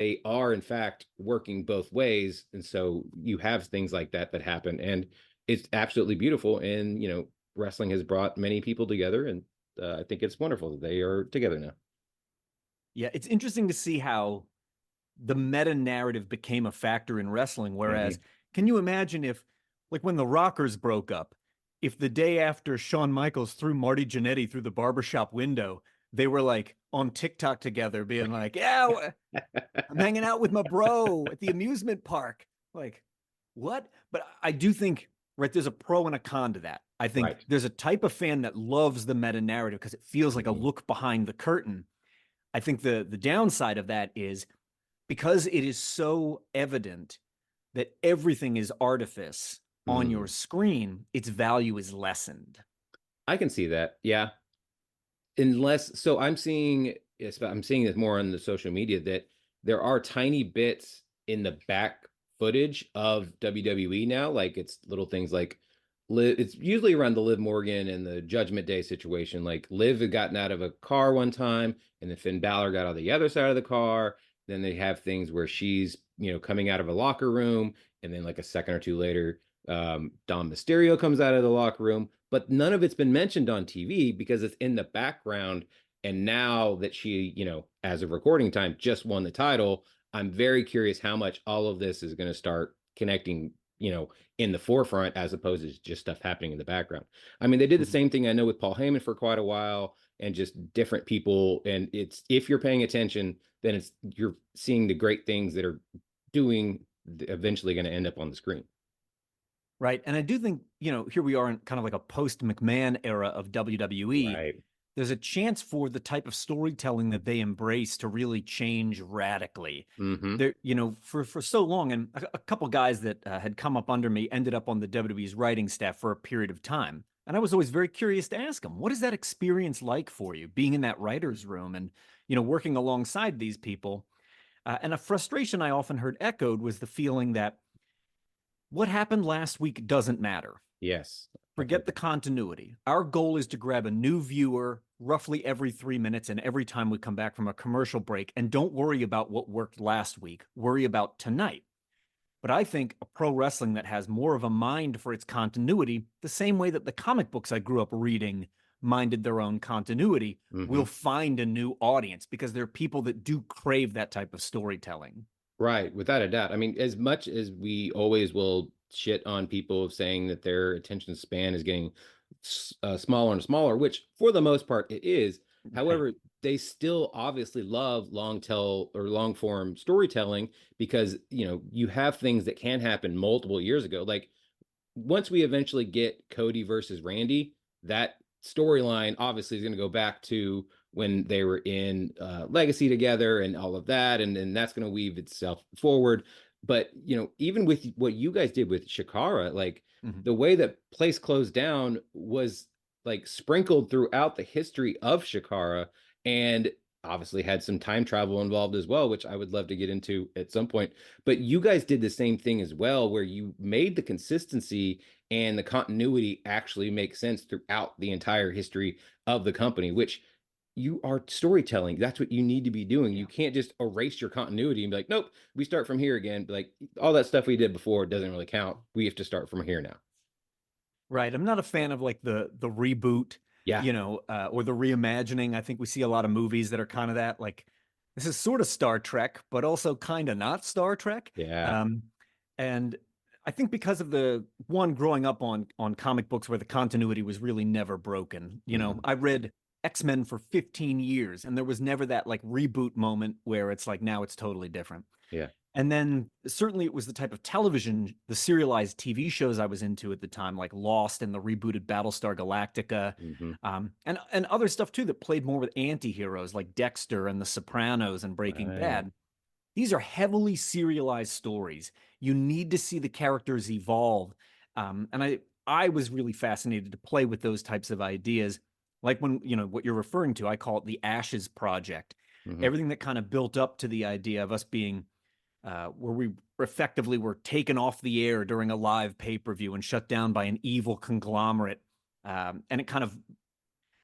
they are in fact working both ways, and so you have things like that that happen, and it's absolutely beautiful. And wrestling has brought many people together, and I think it's wonderful that they are together now. Yeah, it's interesting to see how the meta narrative became a factor in wrestling. Whereas, Hmm. can you imagine if, like, when the Rockers broke up, if the day after Shawn Michaels threw Marty Jannetty through the barbershop window, they were like on TikTok together, being like, "Yeah, I'm hanging out with my bro at the amusement park." Like, what? But I do think, right, there's a pro and a con to that. I think Right. there's a type of fan that loves the meta narrative because it feels like a Hmm. look behind the curtain. I think the downside of that is because it is so evident that everything is artifice on your Mm. screen, its value is lessened. I can see that. Yeah. Unless, so I'm seeing this more on the social media, that there are tiny bits in the back footage of WWE now. Like, it's little things like Liv, it's usually around the Liv Morgan and the Judgment Day situation. Like, Liv had gotten out of a car one time, and then Finn Balor got on the other side of the car. Then they have things where she's, coming out of a locker room, and then like a second or two later, Dom Mysterio comes out of the locker room, but none of it's been mentioned on TV because it's in the background. And now that she, as of recording time, just won the title, I'm very curious how much all of this is going to start connecting, in the forefront, as opposed to just stuff happening in the background. I mean, they did the Mhm. same thing, I know, with Paul Heyman for quite a while, and just different people. And it's, if you're paying attention, then you're seeing the great things that are doing eventually going to end up on the screen. Right. And I do think, here we are in kind of like a post McMahon era of WWE. Right. There's a chance for the type of storytelling that they embrace to really change radically. Mm-hmm. There, for so long, and a couple guys that had come up under me ended up on the WWE's writing staff for a period of time. And I was always very curious to ask them, what is that experience like for you, being in that writer's room and, working alongside these people? And a frustration I often heard echoed was the feeling that what happened last week doesn't matter. Yes, I've Forget heard the that. continuity. Our goal is to grab a new viewer roughly every 3 minutes and every time we come back from a commercial break. And don't worry about what worked last week. Worry about tonight. But I think a pro wrestling that has more of a mind for its continuity, the same way that the comic books I grew up reading minded their own continuity, will Hmm. find a new audience because there are people that do crave that type of storytelling. Right, without a doubt. I mean, as much as we always will shit on people of saying that their attention span is getting smaller and smaller, which for the most part it is. Right. However, they still obviously love long form storytelling, because you have things that can happen multiple years ago. Like, once we eventually get Cody versus Randy, that storyline obviously is going to go back to when they were in Legacy together and all of that, and that's going to weave itself forward. But even with what you guys did with Shakara, like, Mhm. the way that place closed down was like sprinkled throughout the history of Shakara, and obviously had some time travel involved as well, which I would love to get into at some point. But you guys did the same thing as well, where you made the consistency and the continuity actually make sense throughout the entire history of the company, which you are storytelling. That's what you need to be doing. You Yeah. can't just erase your continuity and be like, nope, we start from here again. Like, all that stuff we did before doesn't really count. We have to start from here now. Right. I'm not a fan of like the reboot, Yeah. or the reimagining. I think we see a lot of movies that are kind of that. Like, this is sort of Star Trek, but also kind of not Star Trek. Yeah. Um, and I think because of the one growing up on comic books where the continuity was really never broken. Mhm. I read X-Men for 15 years, and there was never that like reboot moment where it's like now it's totally different. Yeah. And then certainly it was the type of television, the serialized TV shows I was into at the time, like Lost and the rebooted Battlestar Galactica, Hmm. and other stuff too that played more with anti-heroes like Dexter and The Sopranos and Breaking Right. Bad. These are heavily serialized stories. You need to see the characters evolve. And I was really fascinated to play with those types of ideas. Like when, what you're referring to, I call it the Ashes Project. Hmm. Everything that kind of built up to the idea of us being where we effectively were taken off the air during a live pay per view and shut down by an evil conglomerate. And it kind of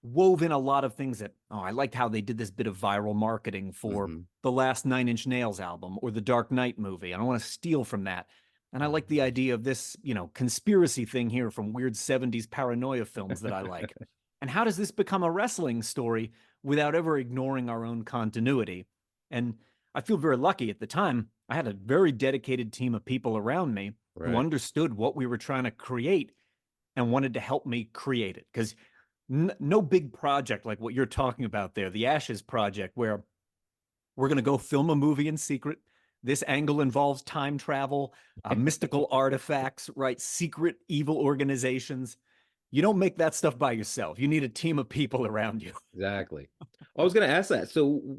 wove in a lot of things that, oh, I liked how they did this bit of viral marketing for Hmm. the last Nine Inch Nails album or the Dark Knight movie. I don't want to steal from that. And I like the idea of this, conspiracy thing here from weird 70s paranoia films that I like. And how does this become a wrestling story without ever ignoring our own continuity? And I feel very lucky at the time. I had a very dedicated team of people around me who Right. understood what we were trying to create and wanted to help me create it. Because no big project like what you're talking about there, the Ashes project, where we're going to go film a movie in secret. This angle involves time travel, mystical artifacts, right? Secret evil organizations. You don't make that stuff by yourself. You need a team of people around you. Exactly. I was going to ask that. So,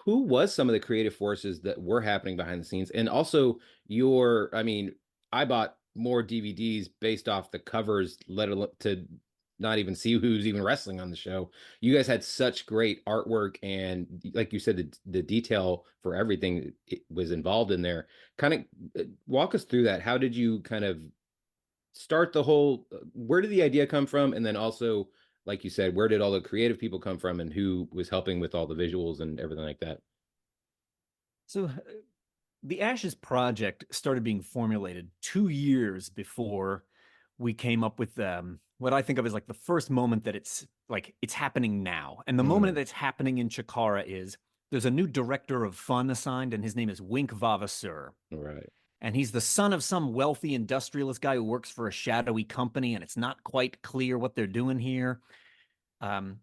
who was some of the creative forces that were happening behind the scenes? And also, I mean, I bought more DVDs based off the covers, let alone to not even see who's even wrestling on the show. You guys had such great artwork, and like you said, the detail for everything it was involved in there. Kind of walk us through that. How did you kind of start the whole where did the idea come from, and then also like you said, where did all the creative people come from and who was helping with all the visuals and everything like that? So the Ashes project started being formulated 2 years before we came up with what I think of as like the first moment that it's happening now. And the moment Mm, that's happening in Chikara is there's a new director of fun assigned, and his name is Wink Vavasur. right. And he's the son of some wealthy industrialist guy who works for a shadowy company, and it's not quite clear what they're doing here. Um,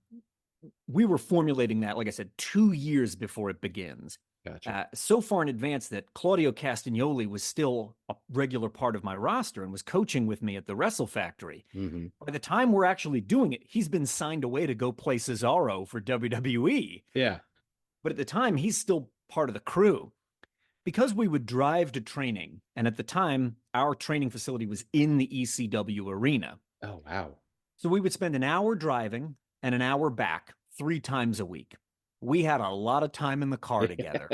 we were formulating that, like I said, 2 years before it begins. Gotcha. So far in advance that Claudio Castagnoli was still a regular part of my roster and was coaching with me at the Wrestle Factory. Hmm. By the time we're actually doing it, he's been signed away to go play Cesaro for WWE. Yeah. But at the time, he's still part of the crew. Because we would drive to training, and at the time, our training facility was in the ECW arena. Oh, wow. So we would spend an hour driving and an hour back 3 times a week. We had a lot of time in the car together.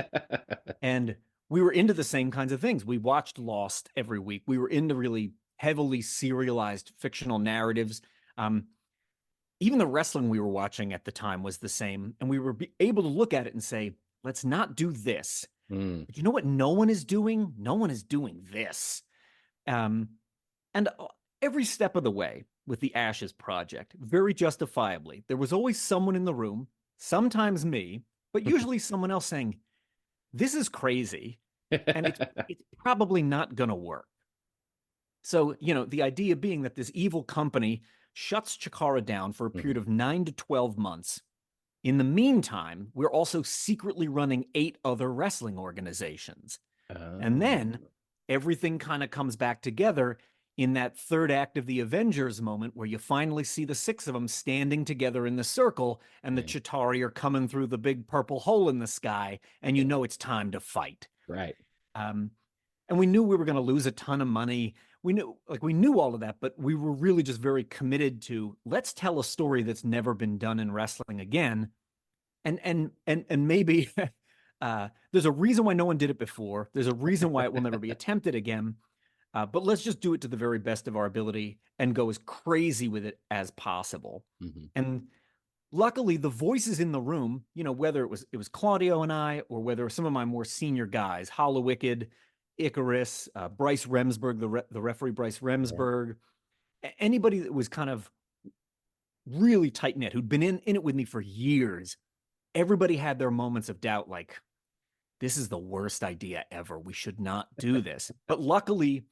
And we were into the same kinds of things. We watched Lost every week. We were into really heavily serialized fictional narratives. Even the wrestling we were watching at the time was the same. And we were able to look at it and say, let's not do this. Mm, But you know what no one is doing? No one is doing this. Um, and every step of the way with the Ashes project, very justifiably, there was always someone in the room, sometimes me, but usually someone else saying, this is crazy, and it's probably not going to work. So, the idea being that this evil company shuts Chikara down for a period mhm. of 9 to 12 months. In the meantime, we're also secretly running 8 other wrestling organizations. And Oh, then everything kind of comes back together in that third act of the Avengers moment where you finally see the 6 of them standing together in the circle and the man. Chitauri are coming through the big purple hole in the sky, and you know it's time to fight. Right. Um, and we knew we were going to lose a ton of money. We knew all of that, but we were really just very committed to let's tell a story that's never been done in wrestling again. And maybe there's a reason why no one did it before. There's a reason why it will never be attempted again. But let's just do it to the very best of our ability and go as crazy with it as possible. Hmm. And luckily, the voices in the room, whether it was Claudio and I, or whether some of my more senior guys, Hollow Wicked, Icarus, Bryce Remsburg, the referee Bryce Right. Remsburg, anybody that was kind of really tight knit, who'd been in it with me for years, everybody had their moments of doubt, like, this is the worst idea ever. We should not do this. But luckily,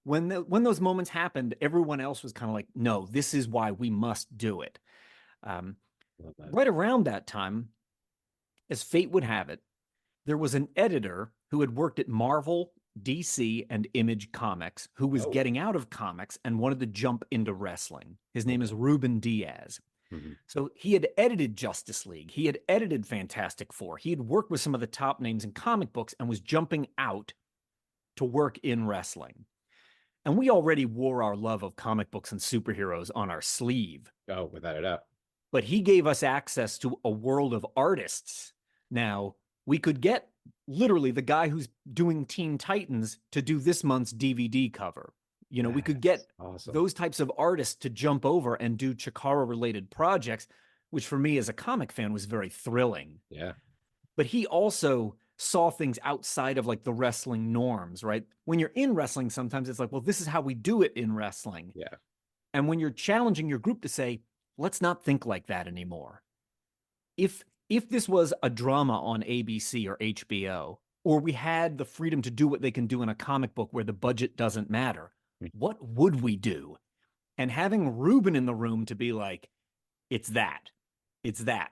when those moments happened, everyone else was kind of like, no, this is why we must do it. Um, Love that. right around that time, as fate would have it, there was an editor who had worked at Marvel, DC, and Image Comics who was Oh, getting out of comics and wanted to jump into wrestling. His name is okay. Ruben Diaz. Hmm. So he had edited Justice League. He had edited Fantastic Four. He had worked with some of the top names in comic books and was jumping out to work in wrestling. And we already wore our love of comic books and superheroes on our sleeve. Oh, without a doubt. But he gave us access to a world of artists. Now, we could get literally the guy who's doing Teen Titans to do this month's DVD cover. We could That's get awesome. those types of artists to jump over and do Chikara related projects. which for me as a comic fan was very thrilling. Yeah. But he also saw things outside of like the wrestling norms, right? When you're in wrestling, sometimes it's like, well, this is how we do it in wrestling. Yeah. And when you're challenging your group to say, let's not think like that anymore. If this was a drama on ABC or HBO, or we had the freedom to do what they can do in a comic book where the budget doesn't matter, what would we do? And having Ruben in the room to be like, it's that, it's that.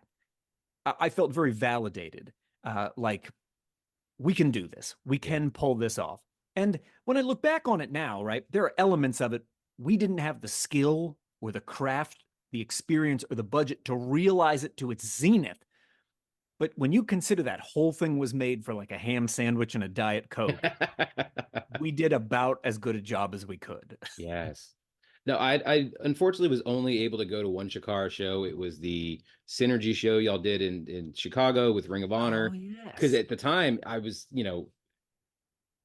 I felt very validated. Like, we can do this. We Yeah. can pull this off. And when I look back on it now, right, there are elements of it we didn't have the skill or the craft, the experience or the budget to realize it to its zenith. But when you consider that whole thing was made for like a ham sandwich and a Diet Coke, we did about as good a job as we could. Yes. No, I unfortunately was only able to go to one Chikara show. It was the Synergy show y'all did in Chicago with Ring of Oh, Honor. Because yes. at the time I was,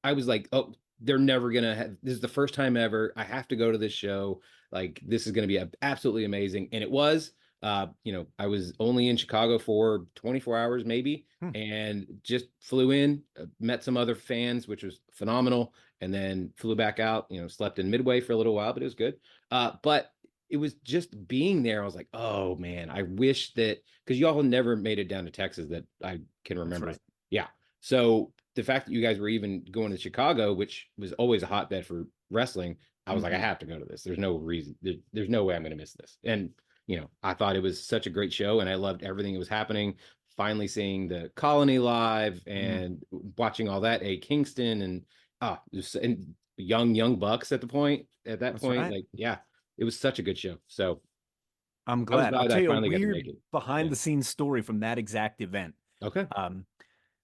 I was like, oh, they're never gonna have this is the first time ever. I have to go to this show. Like, this is gonna be absolutely amazing. And it was. I was only in Chicago for 24 hours, maybe, Hmm. and just flew in, met some other fans, which was phenomenal, and then flew back out, slept in Midway for a little while, but it was good. But it was just being there. I was like, oh man, I wish that because y'all never made it down to Texas that I can That's remember. right. Yeah. So the fact that you guys were even going to Chicago, which was always a hotbed for wrestling, I was like, I Mm-hmm. have to go to this. There's no reason. There's no way I'm going to miss this. And I thought it was such a great show, and I loved everything that was happening. Finally seeing the Colony live Mm-hmm. and watching all that, A Kingston and young Bucks at that That's point, right. like, yeah, it was such a good show. So I'm I was glad. I'll glad tell I you a finally got to make weird it. behind Yeah. the scenes story from that exact event. Okay. Um,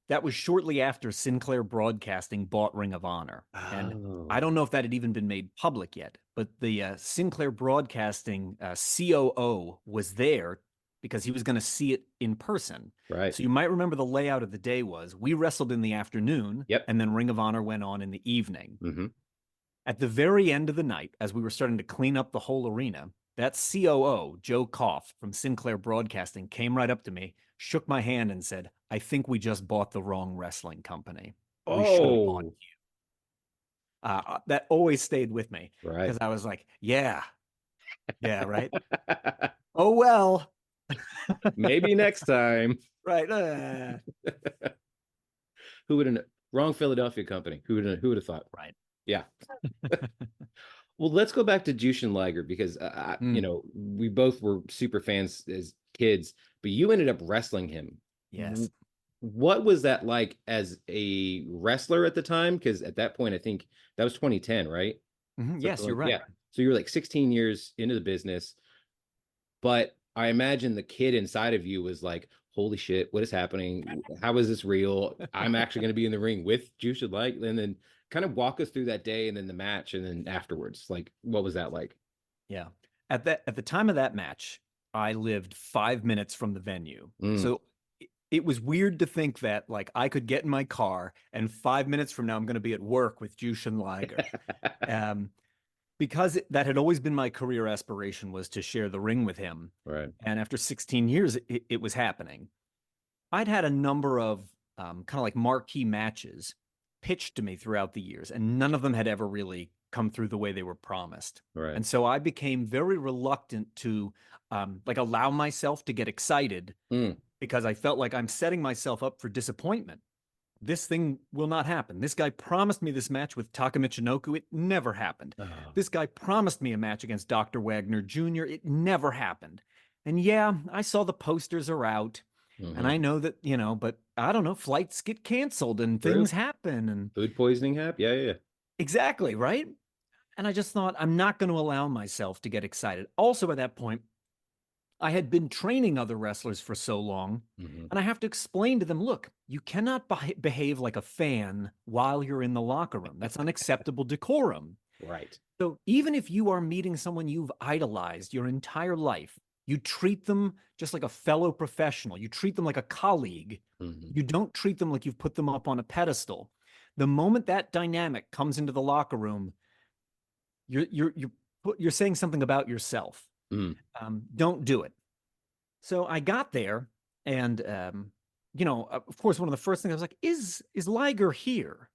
that was shortly after Sinclair Broadcasting bought Ring of Honor. And I Oh, don't know if that had even been made public yet, but the Sinclair Broadcasting COO was there because he was going to see it in person. right. So you might remember the layout of the day was we wrestled in the afternoon Yep. and then Ring of Honor went on in the evening. Mm-hmm. At the very end of the night, as we were starting to clean up the whole arena, that COO, Joe Koff from Sinclair Broadcasting, came right up to me, shook my hand, and said, I think we just bought the wrong wrestling company. We should have bought Oh, you. That always stayed with me right. because I was like, yeah, yeah, right. Oh, well, Maybe next time. right. Who would have wrong Philadelphia company? Who would have thought? Right. Yeah. Well, let's go back to Jushin Liger because Mm, we both were super fans as kids, but you ended up wrestling him. yes. What was that like as a wrestler at the time? Because at that point, I think that was 2010, right? Something Yes, you're like, right. yeah. So you were like 16 years into the business, but I imagine the kid inside of you was like, "Holy shit, what is happening? How is this real? I'm actually going to be in the ring with Jushin Liger." And then kind of walk us through that day and then the match and then afterwards. Like, what was that like? Yeah. At the time of that match, I lived 5 minutes from the venue. Mm. So it was weird to think that like I could get in my car and 5 minutes from now I'm going to be at work with Jushin Liger. Um, because that had always been my career aspiration was to share the ring with him. Right. And after 16 years, it was happening. I'd had a number of kind of like marquee matches pitched to me throughout the years, and none of them had ever really come through the way they were promised. Right. And so I became very reluctant to like allow myself to get excited Mm. because I felt like I'm setting myself up for disappointment. This thing will not happen. This guy promised me this match with Taka Michinoku. It never happened. Oh. This guy promised me a match against Dr. Wagner Jr. It never happened. And yeah, I saw the posters are out. And Hmm. I know that, but I don't know, flights get canceled and True. things happen. And Food poisoning happened. Yeah, yeah. exactly, right? And I just thought, I'm not going to allow myself to get excited. Also, at that point, I had been training other wrestlers for so long, Hmm. and I have to explain to them, look, you cannot behave like a fan while you're in the locker room. That's unacceptable decorum. Right. So even if you are meeting someone you've idolized your entire life, you treat them just like a fellow professional. You treat them like a colleague. Hmm. You don't treat them like you've put them up on a pedestal. The moment that dynamic comes into the locker room, you're saying something about yourself. Mm. Don't do it. So I got there, and of course, one of the first things I was like, "Is Liger here?"